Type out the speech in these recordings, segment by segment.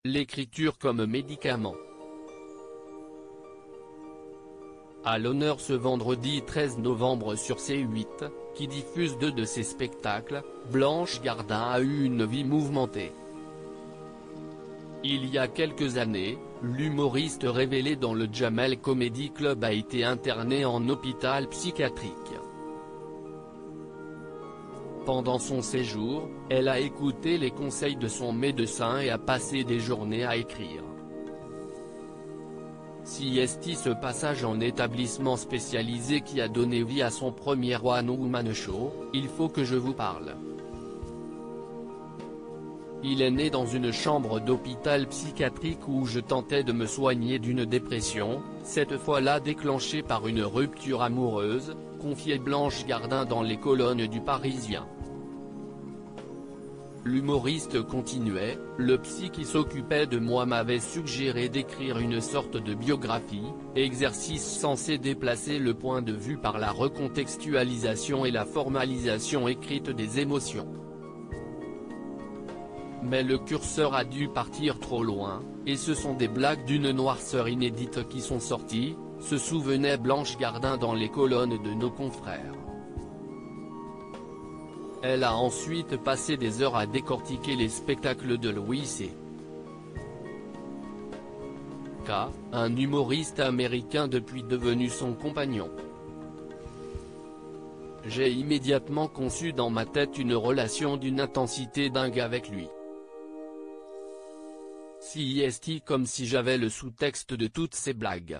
L'écriture comme médicament. À l'honneur ce vendredi 13 novembre sur C8, qui diffuse 2 de ses spectacles, Blanche Gardin a eu une vie mouvementée. Il y a quelques années, l'humoriste révélé dans le Jamel Comedy Club a été interné en hôpital psychiatrique. Pendant son séjour, elle a écouté les conseils de son médecin et a passé des journées à écrire. Si est ce passage en établissement spécialisé qui a donné vie à son premier One Woman Show, il faut que je vous parle. Il est né dans une chambre d'hôpital psychiatrique où je tentais de me soigner d'une dépression, cette fois-là déclenchée par une rupture amoureuse, confiait Blanche Gardin dans les colonnes du Parisien. L'humoriste continuait, le psy qui s'occupait de moi m'avait suggéré d'écrire une sorte de biographie, exercice censé déplacer le point de vue par la recontextualisation et la formalisation écrite des émotions. Mais le curseur a dû partir trop loin, et ce sont des blagues d'une noirceur inédite qui sont sorties, se souvenait Blanche Gardin dans les colonnes de nos confrères. Elle a ensuite passé des heures à décortiquer les spectacles de Louis C.K., un humoriste américain depuis devenu son compagnon. J'ai immédiatement conçu dans ma tête une relation d'une intensité dingue avec lui. C'est comme si j'avais le sous-texte de toutes ces blagues.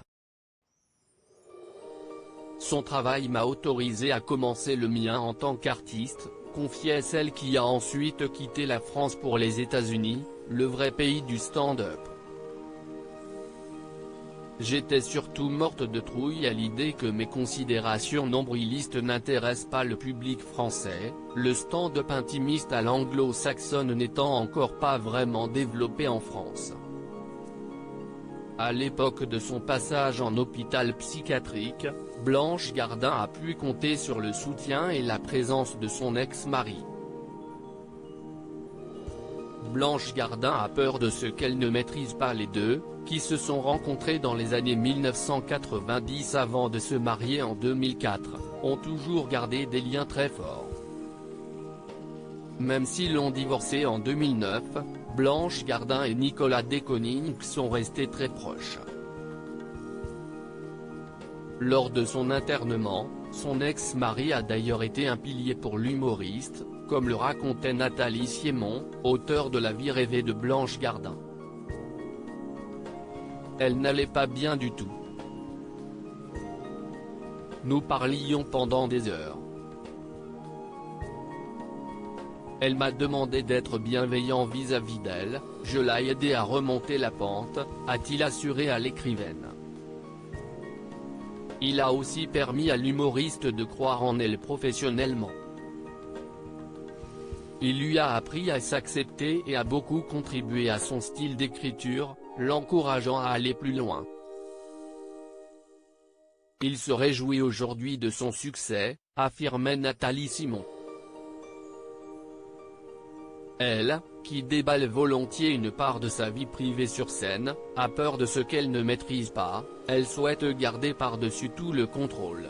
Son travail m'a autorisé à commencer le mien en tant qu'artiste, confiait celle qui a ensuite quitté la France pour les États-Unis, le vrai pays du stand-up. J'étais surtout morte de trouille à l'idée que mes considérations nombrilistes n'intéressent pas le public français, le stand-up intimiste à l'anglo-saxonne n'étant encore pas vraiment développé en France. À l'époque de son passage en hôpital psychiatrique, Blanche Gardin a pu compter sur le soutien et la présence de son ex-mari. Blanche Gardin a peur de ce qu'elle ne maîtrise pas. Les deux, qui se sont rencontrés dans les années 1990 avant de se marier en 2004, ont toujours gardé des liens très forts. Même s'ils ont divorcé en 2009, Blanche Gardin et Nicolas de Koninck sont restés très proches. Lors de son internement, son ex-mari a d'ailleurs été un pilier pour l'humoriste, comme le racontait Nathalie Siemon, auteure de La vie rêvée de Blanche Gardin. Elle n'allait pas bien du tout. Nous parlions pendant des heures. Elle m'a demandé d'être bienveillant vis-à-vis d'elle, je l'ai aidé à remonter la pente, a-t-il assuré à l'écrivaine. Il a aussi permis à l'humoriste de croire en elle professionnellement. Il lui a appris à s'accepter et a beaucoup contribué à son style d'écriture, l'encourageant à aller plus loin. Il se réjouit aujourd'hui de son succès, affirmait Nathalie Siemon. Elle, qui déballe volontiers une part de sa vie privée sur scène, a peur de ce qu'elle ne maîtrise pas, elle souhaite garder par-dessus tout le contrôle.